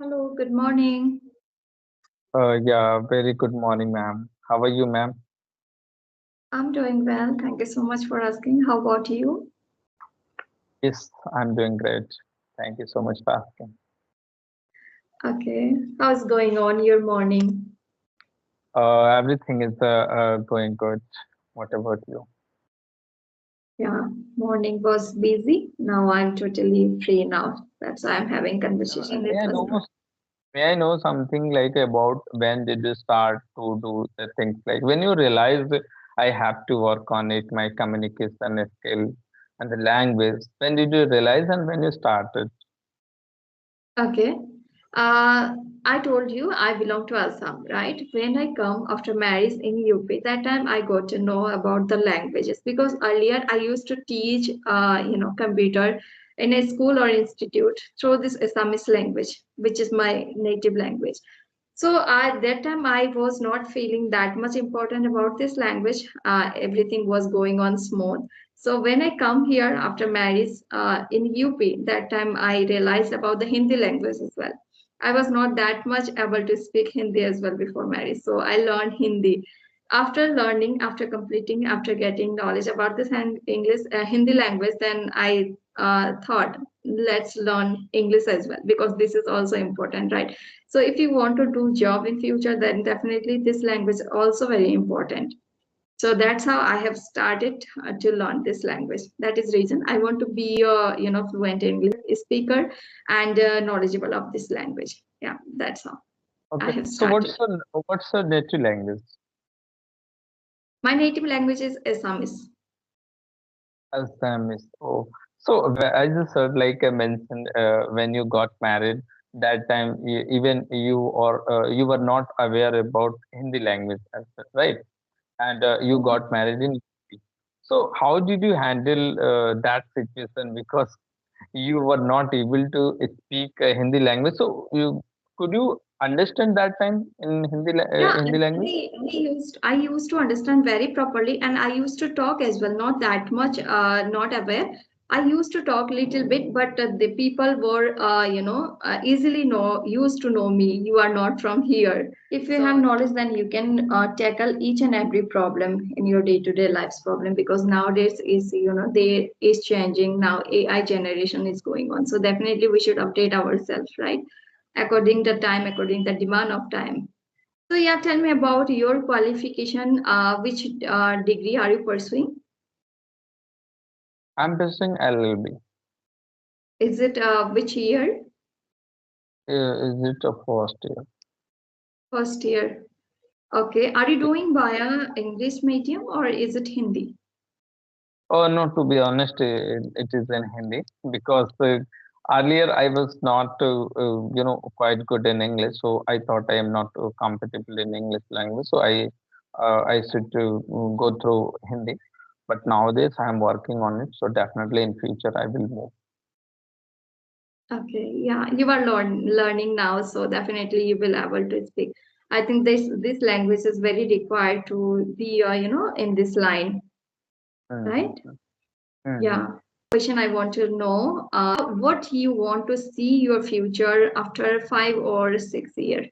Hello, good morning. Yeah, very good morning, ma'am. How are you, ma'am? I'm doing well. Thank you so much for asking. How about you? Yes, I'm doing great. Thank you so much for asking. Okay. How's going on your morning? Everything is going good. What about you? Yeah, morning was busy. Now I'm totally free now. That's why I'm having Uh, conversation. may It I was know not. may I know something like about when did you start to do the things like when you realized I have to work on it, my communication skill and the language. When did you realize and when you started? Okay. Uh, I told you I belong to Assam, right? When I come after marriage in UP, that time I got to know about the languages because earlier I used to teach, computer in a school or institute through this Assamese language, which is my native language. So at that time, I was not feeling that much important about this language. Everything was going on smooth. So when I come here after marriage in UP, that time I realized about the Hindi language as well. I was not that much able to speak Hindi as well before marriage. So I learned Hindi. After learning, after completing, after getting knowledge about this English, Hindi language, then I thought, let's learn English as well because this is also important, right? So if you want to do job in future, then definitely this language is also very important. So that's how I have started to learn this language. That is reason I want to be a fluent English speaker and knowledgeable of this language. Yeah, that's how I Okay. have So started. what's your native language? My native language is Assamese. Assamese. Oh, so I just heard, like I mentioned, when you got married, that time even you or you were not aware about Hindi language, as such, right? And you got married in UP. So how did you handle that situation? Because you were not able to speak Hindi language. So could you understand that time in Yeah, Hindi language? actually, I used to understand very properly, and I used to talk as well. Not that much, not aware. I used to talk little bit, but the people were, easily know used to know me. You are not from here. If you have knowledge, then you can tackle each and every problem in your day-to-day life's problem. Because nowadays is they is changing now. AI generation is going on, so definitely we should update ourselves, right? According to time, according to the demand of time. So yeah, tell me about your qualification. Which degree are you pursuing? I'm pursuing LLB. Is it which year? Is it a first year? First year. Okay. Are you doing via English medium or is it Hindi? Oh, no, to be honest, it is in Hindi because earlier I was not, quite good in English. So I thought I am not compatible in English language. So I should go through Hindi. But nowadays I am working on it. So definitely in future I will move. Okay. Yeah, you are learning now, so definitely you will able to speak. I think this language is very required to be in this line, right? Mm-hmm. Mm-hmm. Yeah. Question I want to know, what you want to see your future after 5 or 6 years?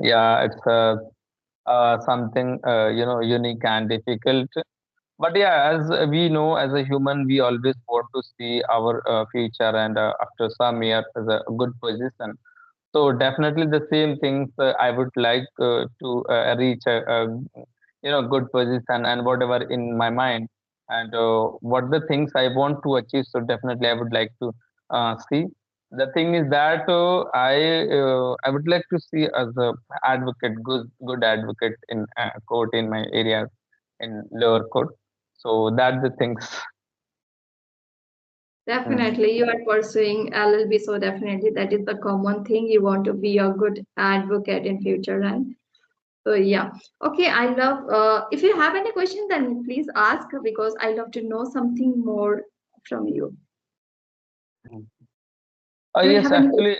Yeah, it's something unique and difficult. But yeah, as we know, as a human, we always want to see our future and after some years as a good position. So definitely the same things I would like to reach a good position and whatever in my mind and what the things I want to achieve. So definitely I would like to see. The thing is that I would like to see as a advocate, good advocate in court in my area in lower court. So that's the things. Mm. Definitely, you are pursuing LLB, so definitely that is the common thing. You want to be a good advocate in future, right? So yeah. Okay, I love. If you have any question, then please ask because I love to know something more from you. Do you Yes, have any? actually,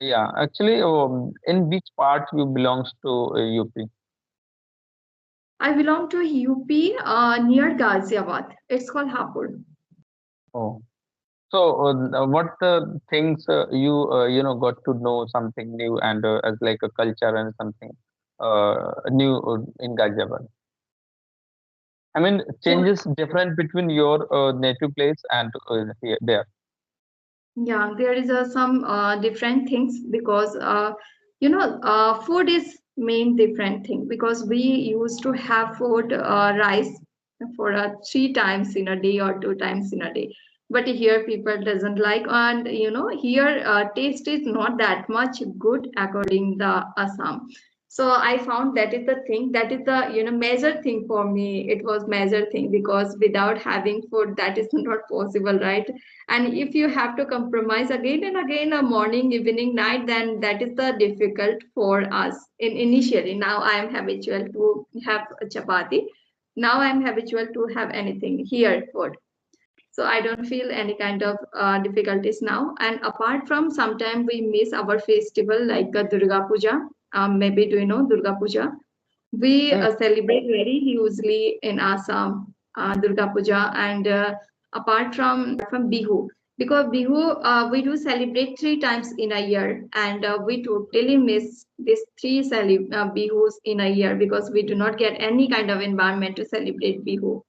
yeah, actually, in which part you belongs to UP? I belong to UP near Ghaziabad. It's called Hapur. Oh. So, what things got to know something new and as like a culture and something new in Ghaziabad? I mean, changes different between your native place and here, there. Yeah, there is some different things because food is main different thing because we used to have food rice for 3 times in a day or 2 times in a day, but here people doesn't like, and here taste is not that much good according the Assam. So I found that is the thing, that is the major thing for me. It was major thing because without having food that is not possible, right? And if you have to compromise again and again, a morning, evening, night, then that is the difficult for us in initially. Now I am habitual to have a chapati. Now I am habitual to have anything here food, so I don't feel any kind of difficulties now. And apart from, sometimes we miss our festival like Durga Puja. Maybe do you know Durga Puja? We Hmm. celebrate very hugely in Assam, Durga Puja, and apart from Bihu, because Bihu we do celebrate 3 times in a year, and we totally miss these Bihus in a year because we do not get any kind of environment to celebrate Bihu.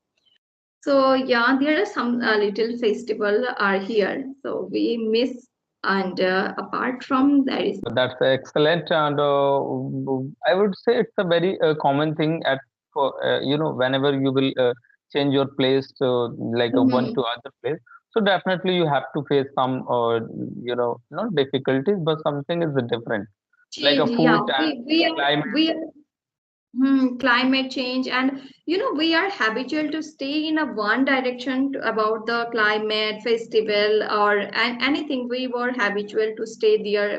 So yeah, there are some little festival are here, so we miss. And apart from that is That's excellent, and I would say it's a very common thing at for whenever you will change your place to like a one Mhm. to other place. So definitely you have to face some not difficulties, but something is different, like a Change. Yeah, food and we are climate. we are climate change, and we are habitual to stay in a one direction about the climate festival or anything. We were habitual to stay there.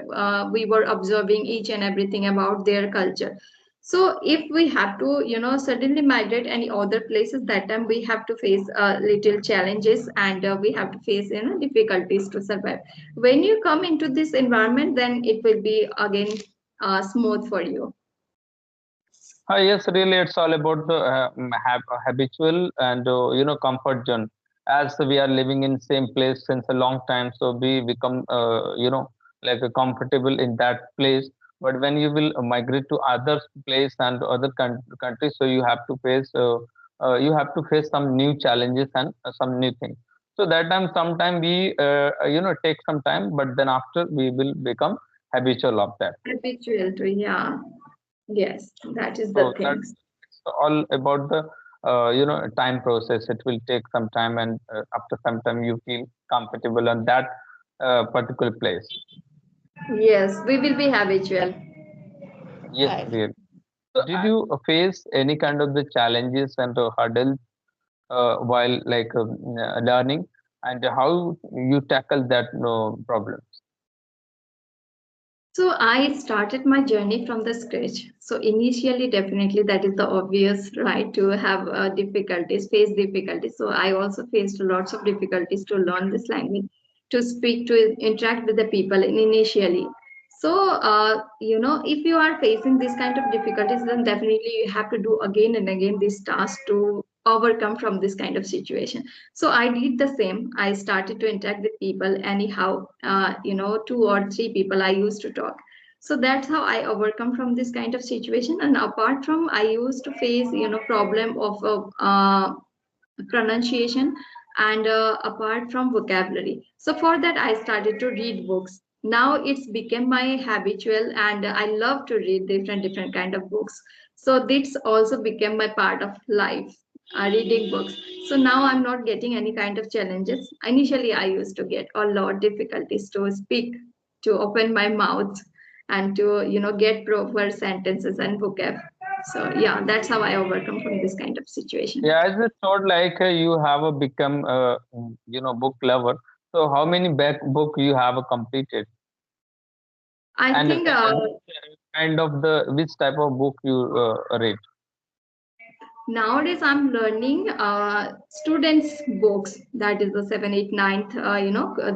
We were observing each and everything about their culture. So if we have to suddenly migrate any other places, that time we have to face little challenges, and we have to face difficulties to survive. When you come into this environment, then it will be again smooth for you. Yes, really, it's all about the habitual and comfort zone. As we are living in same place since a long time, so we become like comfortable in that place. But when you will migrate to other place and other countries, so you have to face some new challenges and some new things. So that time, sometime we take some time, but then after we will become habitual of that. Habitual to, yeah. Yes, that is the So thing. that's all about the time process. It will take some time, and after some time, you feel comfortable on that particular place. Yes, we will be habitual. Yes, Right. really. Did you face any kind of the challenges and hurdles while like learning, and how you tackle that problem? So I started my journey from the scratch. So initially, definitely that is the obvious, right, to have difficulties, face difficulties. So I also faced lots of difficulties to learn this language, to speak, to interact with the people initially. So if you are facing this kind of difficulties, then definitely you have to do again and again this task to overcome from this kind of situation. So I did the same. I started to interact with people anyhow. 2 or 3 people I used to talk. So that's how I overcome from this kind of situation. And apart from, I used to face problem of pronunciation, and apart from vocabulary. So for that I started to read books. Now it's become my habitual, and I love to read different kind of books. So this also became my part of life, reading books. So now I'm not getting any kind of challenges. Initially I used to get a lot difficulties to speak, to open my mouth, and to get proper sentences and vocab. So yeah, that's how I overcome from this kind of situation. Yeah, as it thought like you have a become book lover. So how many back book you have completed, I and think which kind of the which type of book you read? nowadays I'm learning students' books. That is the 7, 8, ninth,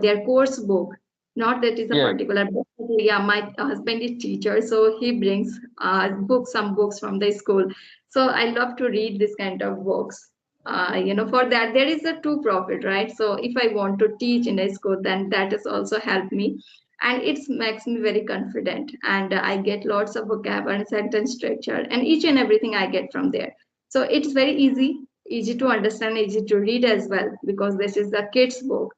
their course book. Not that is a Yes. particular book. Yeah, my husband is teacher, so he brings some books from the school. So I love to read this kind of books. for that there is a true profit, right? So if I want to teach in a school, then that has also helped me, and it makes me very confident, and I get lots of vocab and sentence structure and each and everything I get from there. So it's very easy to understand, easy to read as well, because this is the kids book.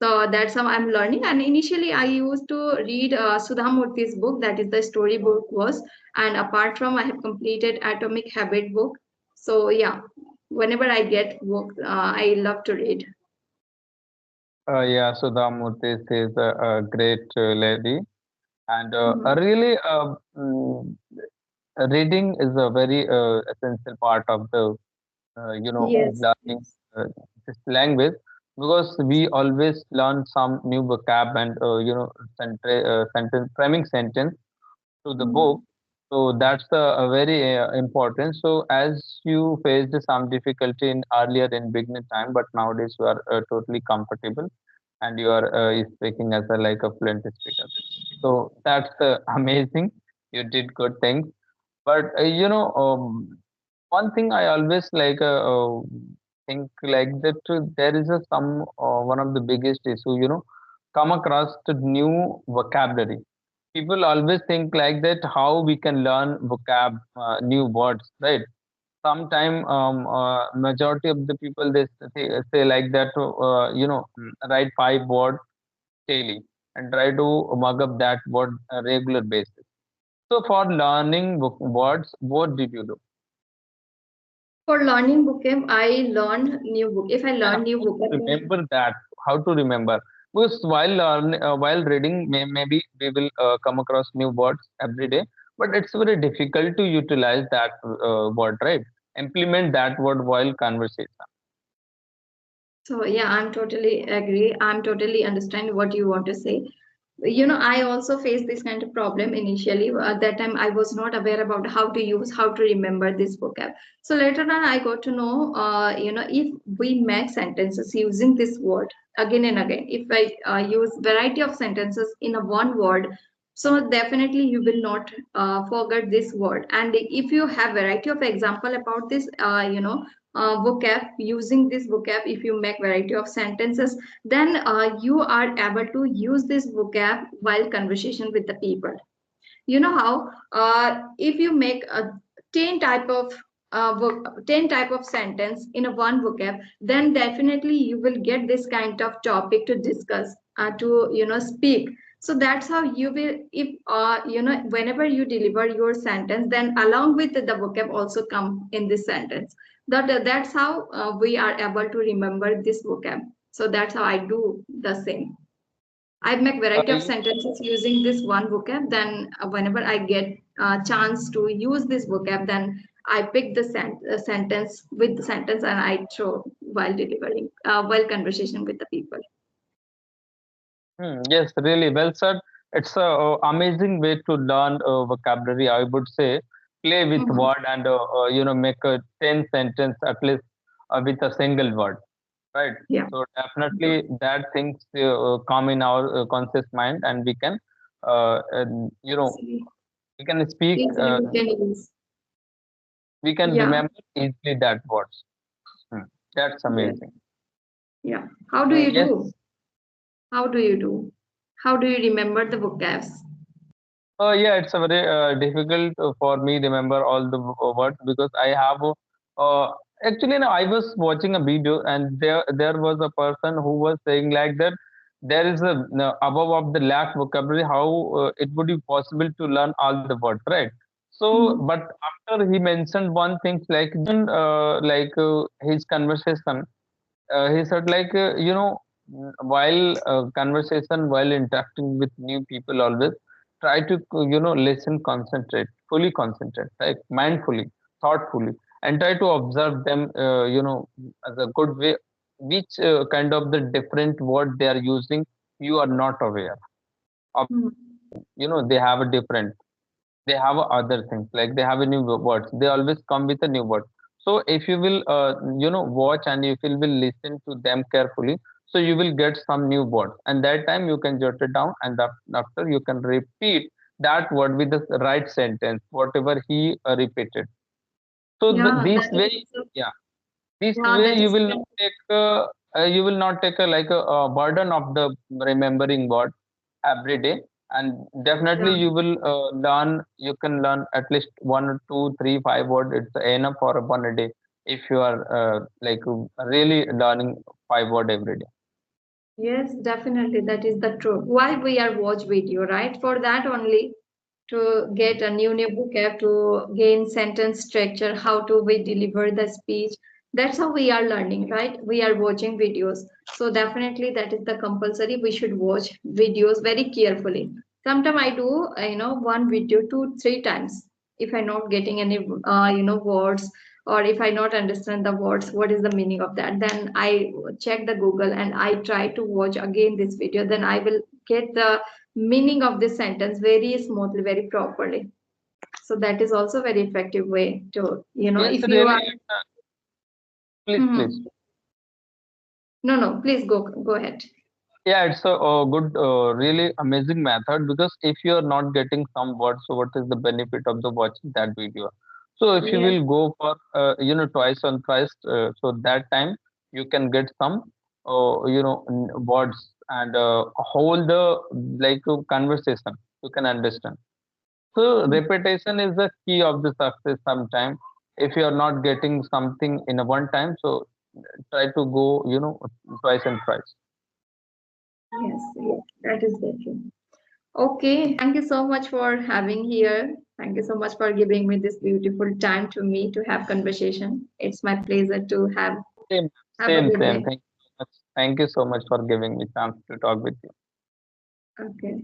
So that's how I'm learning. And initially, I used to read Sudha Murthy's book, that is the story book was. And apart from, I have completed Atomic Habit book. So yeah, whenever I get book, I love to read. Yeah, Sudha Murthy is a great lady, and Mhm. reading is a very essential part of the Yes, learning yes. this language, because we always learn some new vocab and sentence framing sentence to the book. Mhm. So that's a very important. So as you faced some difficulty in earlier in beginning time, but nowadays you are totally comfortable and you are speaking as a like a fluent speaker. So that's amazing. You did good things. But one thing I always think like that there is a some one of the biggest issue, come across the new vocabulary. People always think like that how we can learn vocab, new words, right? Sometime majority of the people they say like that, write 5 words daily and try to mug up that word regular basis. So for learning words, what did you do? For learning vocab, I learn new book. If I And learn new how to vocab, then remember that? How to remember? Because while reading, maybe we will come across new words every day, but it's very difficult to utilize that word, right? Implement that word while conversation. so yeah, I'm totally agree. I'm totally understand what you want to say. I also faced this kind of problem initially. At that time, I was not aware about how to use, how to remember this vocab. So later on, I got to know, if we make sentences using this word again and again, if I use variety of sentences in a one word, so definitely you will not forget this word. And if you have variety of example about this, vocab, using this vocab, if you make variety of sentences, then you are able to use this vocab while conversation with the people. You know how, if you make a 10 type of 10 type of sentence in a one vocab, then definitely you will get this kind of topic to discuss, to speak. So that's how you will, if whenever you deliver your sentence, then along with the vocab also come in this sentence. That's how we are able to remember this vocab. So that's how I do the same. I make variety of You sentences using this one vocab. Then whenever I get a chance to use this vocab, then I pick the sentence with the sentence and I throw while delivering, while conversation with the people. Yes, really well said. It's a amazing way to learn vocabulary. I would say play with Mhm. word and make a 10 sentence at least with a single word, right? Yeah. So definitely that things come in our conscious mind, and we can Easily, we can speak, easily we can use. we can Yeah. remember easily that words. Hmm. That's Yeah. amazing. Yeah. How do you Yes. do? How do you do? How do you remember the vocabs? Yeah, it's a very difficult for me remember all the words, because I have uh, actually no, I was watching a video, and there was a person who was saying like that there is a no, above of the lakh vocabulary, how it would be possible to learn all the words, right? So Mhm. but after he mentioned one thing like his conversation, he said like while conversation, while interacting with new people, always try to listen, concentrate, fully concentrate, right, mindfully, thoughtfully, and try to observe them, as a good way, which kind of the different word they are using, you are not aware of. Mhm. They have a different, they have other things, like they have a new words, they always come with a new word. So if you will watch, and if you will listen to them carefully, so you will get some new words, and that time you can jot it down, and after you can repeat that word with the right sentence, whatever he repeated. So Yeah, this that is way, also. yeah, This Yeah, way that is you will not take a burden of the remembering word every day, and yeah. definitely you will learn. You can learn at least one, two, three, five word. It's enough for one a day if you are really learning five word every day. Yes, definitely. That is the truth. Why we are watch video, right? For that only, to get a new vocab, to gain sentence structure, how to we deliver the speech. That's how we are learning, right? We are watching videos. So definitely that is the compulsory. We should watch videos very carefully. Sometimes I do, one video two, three times. If I'm not getting any, words, or if I not understand the words, what is the meaning of that, then I check the Google and I try to watch again this video. Then I will get the meaning of this sentence very smoothly, very properly. So that is also very effective way to, Yes, if you really. are. Please, please. Mhm. No, please go ahead. Yeah, it's a good, really amazing method because if you are not getting some words, so what is the benefit of the watching that video? So if you Yes, will go for twice on twice, so that time you can get some words and hold the conversation. You can understand. So repetition is the key of the success. Sometime if you are not getting something in a one time, so try to go twice and thrice. yes, that is very true. Okay, thank you so much for having here. Thank you so much for giving me this beautiful time to me to have conversation. It's my pleasure to Same, have a good same. day. Thank you so much. Thank you so much for giving me chance to talk with you. Okay.